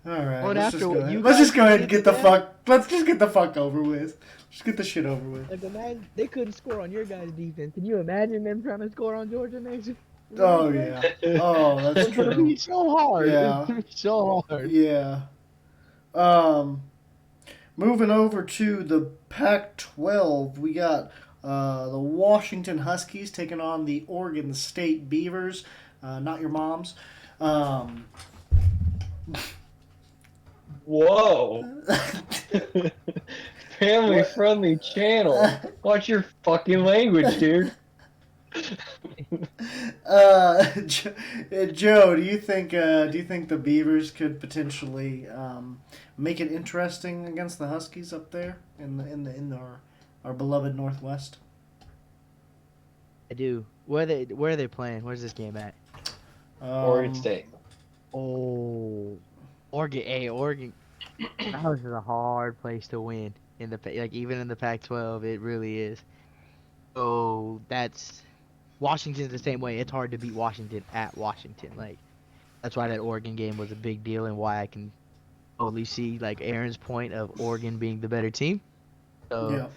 S1: all right,
S3: Well, and
S1: let's just
S3: after
S1: go
S3: what
S1: ahead.
S3: you
S1: Let's
S3: guys
S1: just go ahead and
S3: did
S1: get the
S3: to them.
S1: fuck. Let's just get the fuck over with. Just get the shit over with.
S3: Like, imagine they couldn't score on your guys' defense. Can you imagine them trying to score on Georgia next year?
S1: Oh yeah. Oh, that's
S3: It's gonna
S1: true.
S3: be so hard.
S1: Yeah.
S3: It's gonna be so hard.
S1: Yeah. Moving over to the Pac-12, we got the Washington Huskies taking on the Oregon State Beavers. Not your moms.
S2: Whoa. Family friendly channel. Watch your fucking language, dude.
S1: Joe, do you think the Beavers could potentially make it interesting against the Huskies up there in our beloved Northwest?
S3: I do. Where are they playing? Where's this game at?
S2: Oregon State.
S3: Oh, Oregon. Hey, Oregon. That was a hard place to win in even in the Pac-12. It really is. Oh, Washington's the same way. It's hard to beat Washington at Washington. Like that's why that Oregon game was a big deal and why I can totally see like Aaron's point of Oregon being the better team. So
S1: Yeah.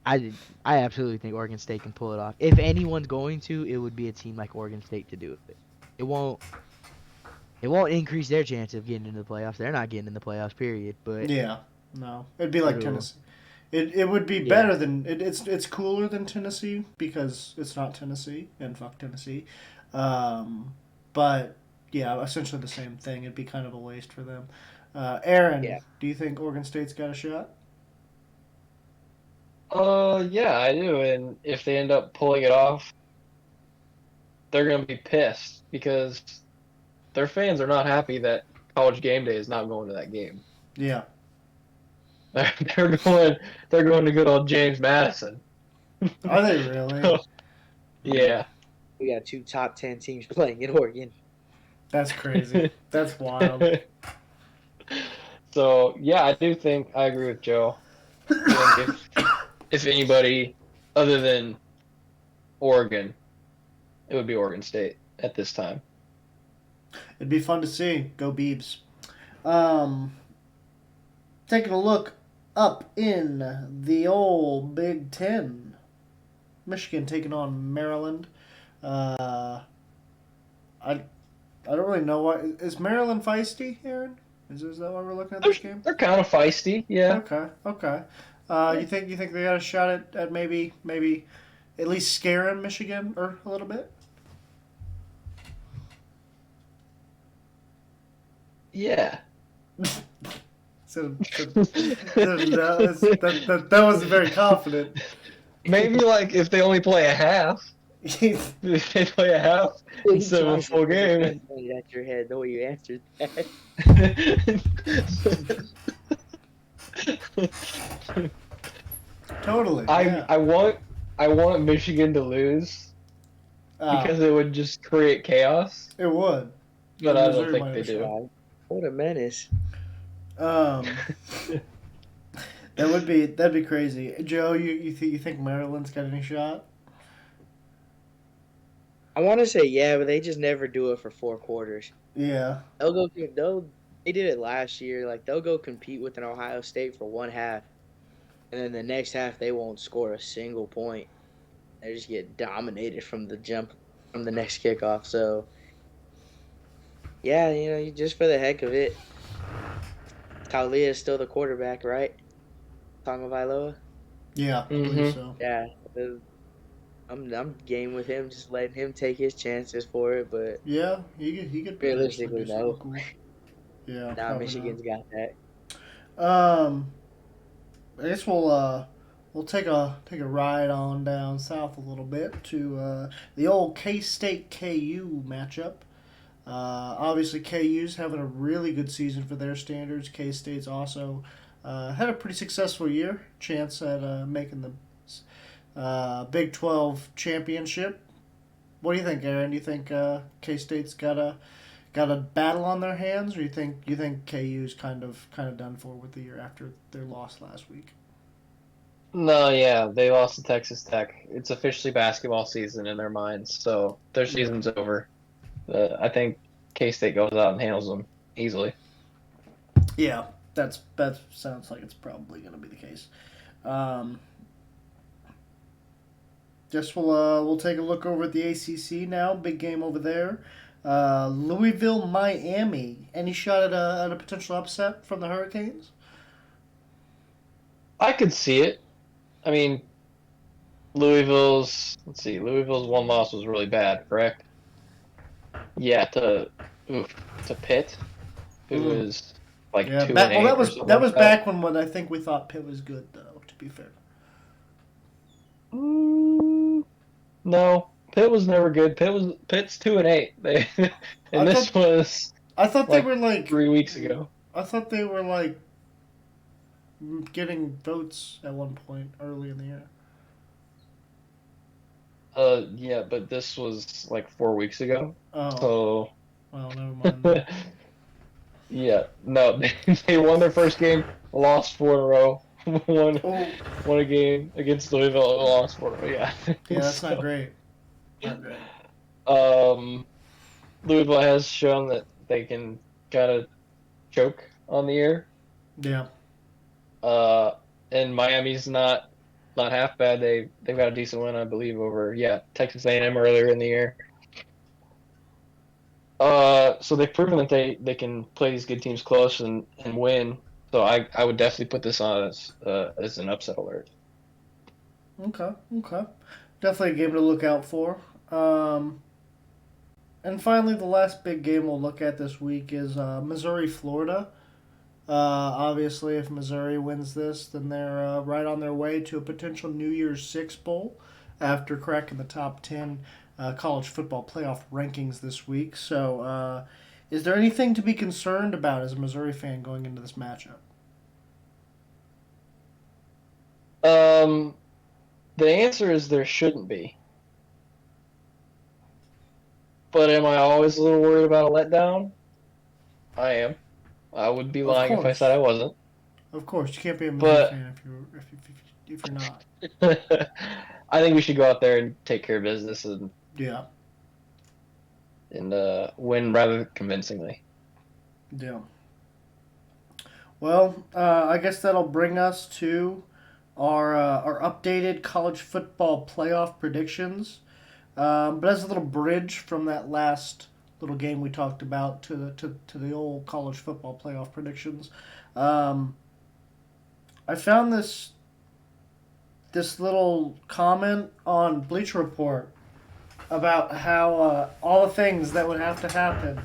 S3: I absolutely think Oregon State can pull it off. If anyone's going to, it would be a team like Oregon State to do it. It won't increase their chance of getting into the playoffs. They're not getting in the playoffs, period. But
S1: Yeah. No, it'd be like
S3: It'll-
S1: Tennessee. It would be better than it's cooler than Tennessee because it's not Tennessee and fuck Tennessee, but yeah, essentially the same thing. It'd be kind of a waste for them. Aaron,
S3: Yeah.
S1: do you think Oregon State's got a shot?
S2: Yeah, I do. And if they end up pulling it off, they're going to be pissed because their fans are not happy that College Game Day is not going to that game.
S1: Yeah.
S2: They're going to good old James Madison.
S1: Are they really?
S2: Yeah.
S3: we got 2 top 10 teams playing in Oregon.
S1: That's crazy. That's wild.
S2: So yeah, I do think I agree with Joe. I think if anybody other than Oregon, it would be Oregon State at this time.
S1: It'd be fun to see. Go Beebs. Taking a look up in the old Big Ten. Michigan taking on Maryland. I don't really know why. Is Maryland feisty, Aaron? Is that why we're looking at this game?
S2: They're kind of feisty, yeah.
S1: Okay. You think they got a shot at maybe at least scaring Michigan or a little bit?
S2: Yeah.
S1: So, that wasn't very confident.
S2: Maybe like if they only play a half. If they play a half instead of a full game.
S3: That's your head, the way you answered that.
S1: Totally.
S2: I want I want Michigan to lose because it would just create chaos,
S1: it would.
S2: but
S1: And
S2: I don't
S1: Missouri
S2: think
S1: might have
S2: they
S1: a
S2: do.
S1: shot.
S3: Wow. What a menace.
S1: Um, that'd be crazy. Joe, you think Maryland's got any shot?
S3: I want to say yeah, but they just never do it for 4 quarters.
S1: Yeah,
S3: They did it last year. Like they'll go compete with an Ohio State for one half, and then the next half they won't score a single point. They just get dominated from the jump from the next kickoff. So yeah, just for the heck of it, Talia is still the quarterback, right? Tagovailoa.
S1: yeah, I believe
S2: Hmm.
S1: so.
S3: Yeah, I'm game with him, just letting him take his chances for it. But
S1: Yeah, he could potentially
S3: realistically,
S1: do something
S3: no.
S1: cool. Yeah,
S3: Nah,
S1: probably not.
S3: Michigan's got that.
S1: Um, I guess we'll take a ride on down south a little bit to the old K State KU matchup. Obviously, KU's having a really good season for their standards. K State's also had a pretty successful year. Chance at making the Big 12 championship. What do you think, Aaron? Do you think K State's got a battle on their hands, or you think KU's kind of done for with the year after their loss last week?
S2: No, yeah, they lost to Texas Tech. It's officially basketball season in their minds, so their
S1: Yeah.
S2: season's over. I think K-State goes out and handles them easily.
S1: Yeah, that sounds like it's probably going to be the case. Um, Guess we'll take a look over at the ACC now. Big game over there. Louisville, Miami. Any shot at a potential upset from the Hurricanes?
S2: I could see it. I mean, Louisville's one loss was really bad, correct? Yeah, to Pitt, who
S1: Mm.
S2: was like
S1: Yeah,
S2: two and
S1: well
S2: eight or something
S1: that
S2: like
S1: was
S2: that.
S1: back when I think we thought Pitt was good though. To be fair.
S2: Mm, no, Pitt was never good. Pitt's 2 and 8. They
S1: I
S2: and this
S1: thought
S2: was
S1: I thought they
S2: like
S1: were like
S2: 3 weeks ago.
S1: I thought they were like getting votes at one point early in the year.
S2: Yeah, but this was like 4 weeks ago.
S1: Oh,
S2: So
S1: well, never mind then.
S2: yeah, no, they won their first game, lost 4 in a row, won
S1: Oh,
S2: won a game against Louisville, and lost 4 in a row. Yeah,
S1: yeah, that's not
S2: so
S1: great. Not great.
S2: um, Louisville has shown that they can kind of choke on the air.
S1: Yeah.
S2: Uh, and Miami's not half bad. They've got a decent win, I believe, over Texas A&M earlier in the year. So they've proven that they can play these good teams close and win. So I would definitely put this on as an upset alert.
S1: Okay. Okay. Definitely a game to look out for. Um, and finally, the last big game we'll look at this week is Missouri, Florida. Obviously, if Missouri wins this, then they're right on their way to a potential New Year's Six bowl after cracking the top 10 college football playoff rankings this week. So, is there anything to be concerned about as a Missouri fan going into this matchup?
S2: Um, the answer is there shouldn't be. But am I always a little worried about a letdown? I am. I would be
S1: Of
S2: lying if I said
S1: course,
S2: I wasn't.
S1: of course, you can't be a Missouri
S2: But
S1: fan if you're not.
S2: I think we should go out there and take care of business
S1: Yeah,
S2: and win rather convincingly.
S1: yeah. Well, I guess that'll bring us to our updated college football playoff predictions. But as a little bridge from that last little game we talked about to the old college football playoff predictions, um, I found this little comment on Bleacher Report about how all the things that would have to happen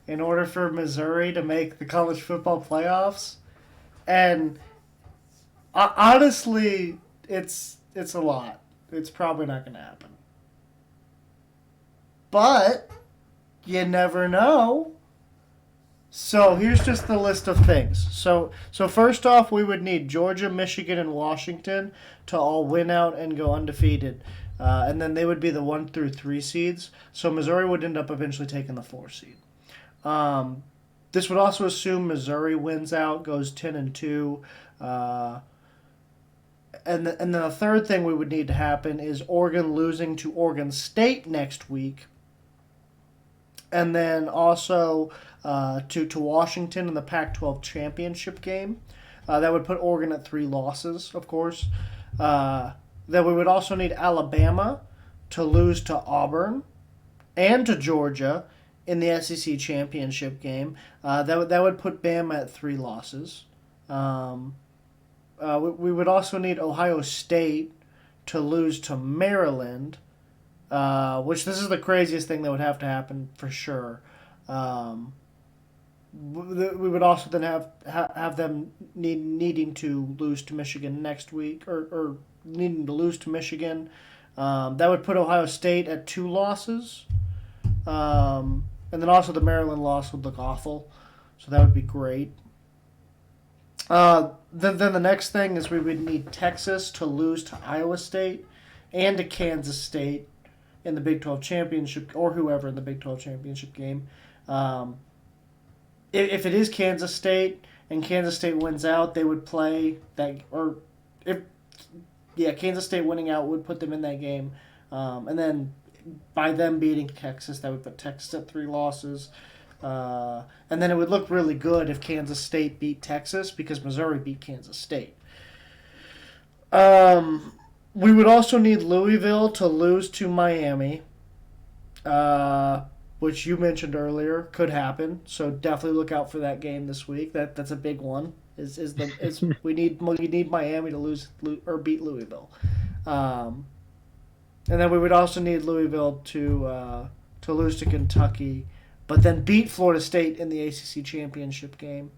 S1: in order for Missouri to make the college football playoffs, and honestly, it's a lot. It's probably not going to happen. But you never know. So here's just the list of things. So first off, we would need Georgia, Michigan, and Washington to all win out and go undefeated, and then they would be the 1 through 3 seeds. So Missouri would end up eventually taking the 4 seed. Um, this would also assume Missouri wins out, goes 10-2. And then the third thing we would need to happen is Oregon losing to Oregon State next week, and then also to Washington in the Pac-12 championship game. That would put Oregon at 3 losses, of course. Then we would also need Alabama to lose to Auburn and to Georgia in the SEC championship game. That would put Bama at 3 losses. We would also need Ohio State to lose to Maryland, which this is the craziest thing that would have to happen for sure. We would also then have them needing to lose to Michigan next week, or needing to lose to Michigan. That would put Ohio State at 2 losses. And then also the Maryland loss would look awful, so that would be great. Then the next thing is we would need Texas to lose to Iowa State and to Kansas State in the Big 12 championship, or whoever in the Big 12 championship game. If it is Kansas State and Kansas State wins out, they would play that, or if Kansas State winning out would put them in that game, and then by them beating Texas, that would put Texas at 3 losses. And then it would look really good if Kansas State beat Texas because Missouri beat Kansas State. We would also need Louisville to lose to Miami, which you mentioned earlier could happen. So definitely look out for that game this week. That's a big one. We need Miami to lose or beat Louisville, and then we would also need Louisville to lose to Kentucky, but then beat Florida State in the ACC championship game.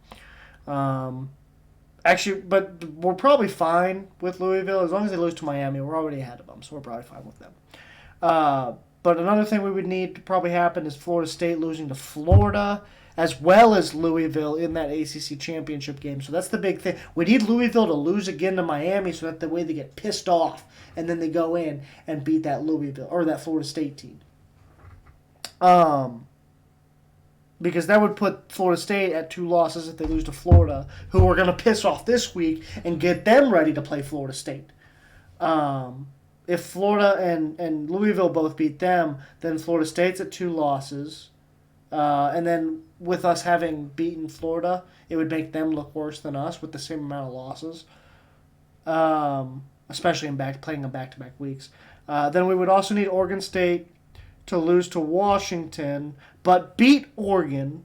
S1: Actually, but we're probably fine with Louisville. As long as they lose to Miami, we're already ahead of them, so we're probably fine with them. But another thing we would need to probably happen is Florida State losing to Florida, as well as Louisville in that ACC championship game. So that's the big thing. We need Louisville to lose again to Miami so that the way they get pissed off, and then they go in and beat that Louisville or that Florida State team. Because that would put Florida State at 2 losses if they lose to Florida, who are going to piss off this week and get them ready to play Florida State. If Florida and Louisville both beat them, then Florida State's at 2 losses. And then with us having beaten Florida, it would make them look worse than us with the same amount of losses, especially playing in back-to-back weeks. Then we would also need Oregon State to lose to Washington, but beat Oregon.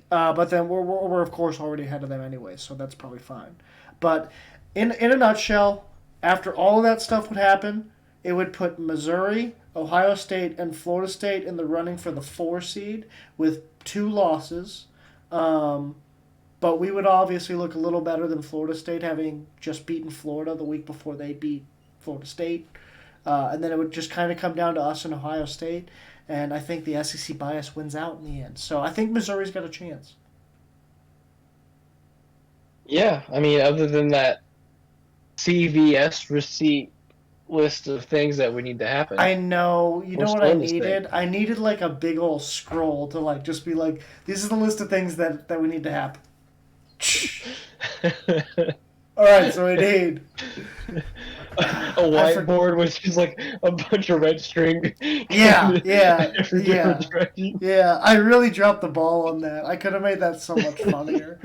S1: But then we're of course already ahead of them anyway, so that's probably fine. But in a nutshell, after all of that stuff would happen, it would put Missouri, Ohio State, and Florida State in the running for the 4 seed with 2 losses. But we would obviously look a little better than Florida State, having just beaten Florida the week before they beat Florida State. And then it would just kind of come down to us and Ohio State. And I think the SEC bias wins out in the end. So I think Missouri's got a chance.
S2: Yeah, I mean, other than that CVS receipt list of things that would need to happen.
S1: I know. You
S2: We're
S1: know what
S2: still
S1: I
S2: in this
S1: needed?
S2: thing.
S1: I needed like a big old scroll to like just be like, this is the list of things that we need to happen. All right, so I need
S2: a whiteboard with just like a bunch of red string.
S1: Yeah.
S2: Directions.
S1: Yeah, I really dropped the ball on that. I could have made that so much funnier.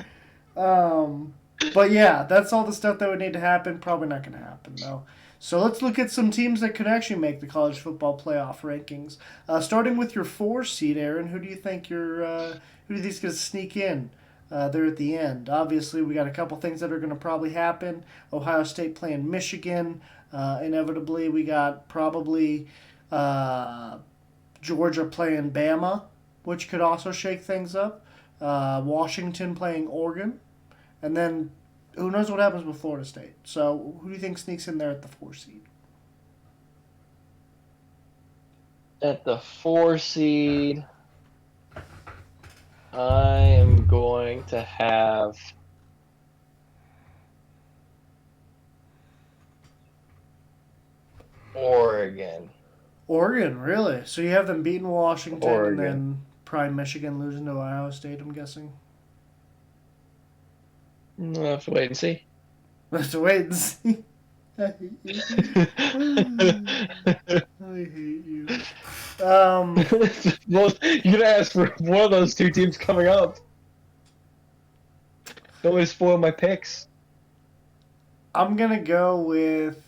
S1: But yeah, that's all the stuff that would need to happen. Probably not going to happen, though. So let's look at some teams that could actually make the college football playoff rankings. Starting with your 4 seed, Aaron, who do you think who do you think is going to sneak in there at the end? Obviously, we got a couple things that are going to probably happen. Ohio State playing Michigan. Inevitably, we got probably Georgia playing Bama, which could also shake things up. Washington playing Oregon. And then who knows what happens with Florida State. So who do you think sneaks in there at the 4 seed?
S2: At the 4 seed, I am going to have Oregon.
S1: Oregon, really? So you have them beating Washington and
S2: Oregon.
S1: then probably Michigan losing to Ohio State, I'm guessing?
S2: We'll have to wait and see.
S1: We'll have to wait and see. I hate you. I hate you.
S2: Well, you're gonna ask for one of those two teams coming up. Don't want to spoil my picks.
S1: I'm going to go with...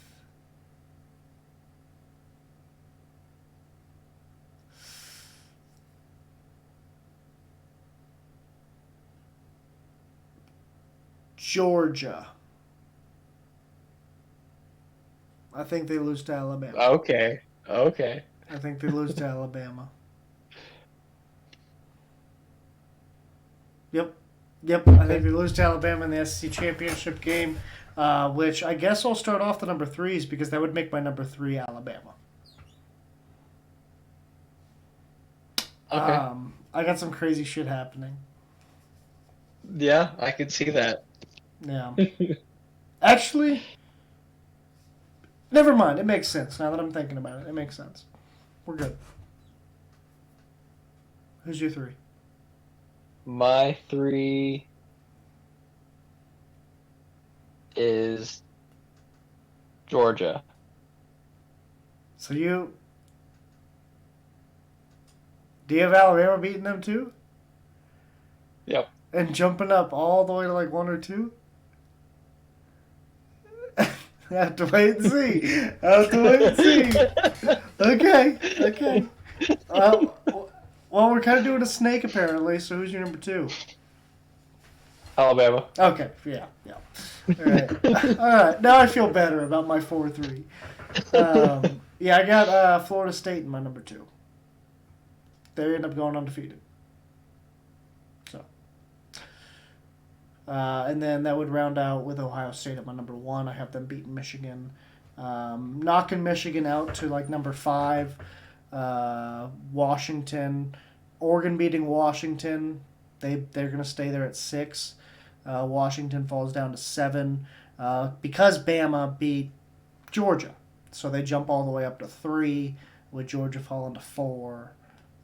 S1: Georgia. I think they lose to Alabama.
S2: Okay.
S1: I think they lose to Alabama. Yep. I think they lose to Alabama in the SEC championship game, which I guess I'll start off the number 3s because that would make my number 3 Alabama.
S2: Okay.
S1: I got some crazy shit happening.
S2: Yeah, I can see that.
S1: Yeah. Actually, never mind. It makes sense now that I'm thinking about it. It makes sense. We're good. Who's your 3?
S2: My 3 is Georgia.
S1: So do you have Alabama beating them too?
S2: Yep.
S1: And jumping up all the way to like 1 or 2? I have to wait and see. Okay. Well, we're kind of doing a snake apparently. So who's your number 2?
S2: Alabama.
S1: Okay. Yeah. All right. Now I feel better about my 4-3. I got Florida State in my number 2. They end up going undefeated. So. And then that would round out with Ohio State at my number 1. I have them beating Michigan. Knocking Michigan out to like number 5. Washington. Oregon beating Washington. They're going to stay there at 6. Washington falls down to 7. Because Bama beat Georgia. So they jump all the way up to 3, with Georgia falling to 4.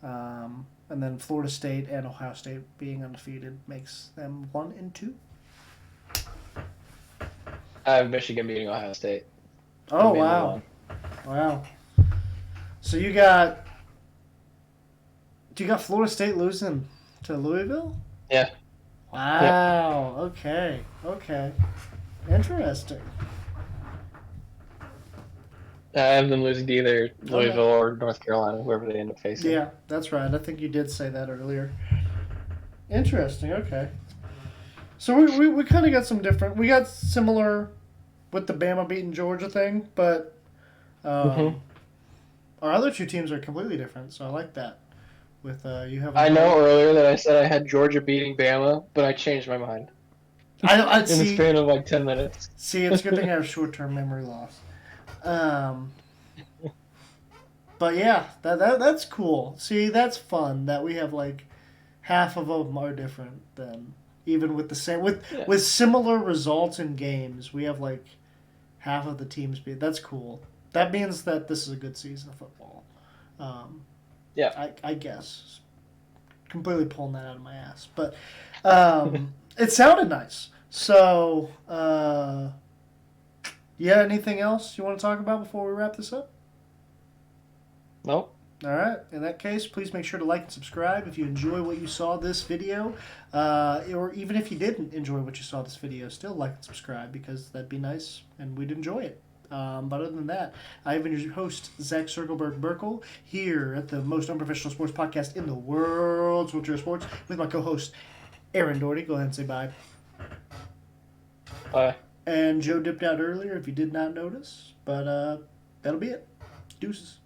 S1: And then Florida State and Ohio State being undefeated makes them 1 and 2.
S2: I have Michigan beating Ohio State.
S1: Oh, wow. Wow. So you got Florida State losing to Louisville?
S2: Yeah.
S1: Wow. Yep. Okay. Interesting.
S2: I have them losing to either Louisville or North Carolina, whoever they end up facing.
S1: Yeah, that's right. I think you did say that earlier. Interesting. Okay. So we kind of got some different. We got similar with the Bama beating Georgia thing, but our other 2 teams are completely different. So I like that. With you have.
S2: I know earlier that I said I had Georgia beating Bama, but I changed my mind.
S1: I'd
S2: in the span of like 10 minutes.
S1: See, it's a good thing I have short-term memory loss. But yeah, that's cool. See, that's fun that we have like half of them are different than even with the same with similar results in games. We have like half of the teams be. That's cool. That means that this is a good season of football. I guess completely pulling that out of my ass, but it sounded nice. So, anything else you want to talk about before we wrap this up?
S2: Nope.
S1: All right. In that case, please make sure to like and subscribe if you enjoy what you saw this video. Or even if you didn't enjoy what you saw this video, still like and subscribe because that'd be nice and we'd enjoy it. But other than that, I've been your host, Zach Circleberg-Burkle, here at the most unprofessional sports podcast in the world, Switcher Sports, with my co-host, Aaron Doherty. Go ahead and say bye.
S2: Bye.
S1: And Joe dipped out earlier if you did not notice. But that'll be it. Deuces.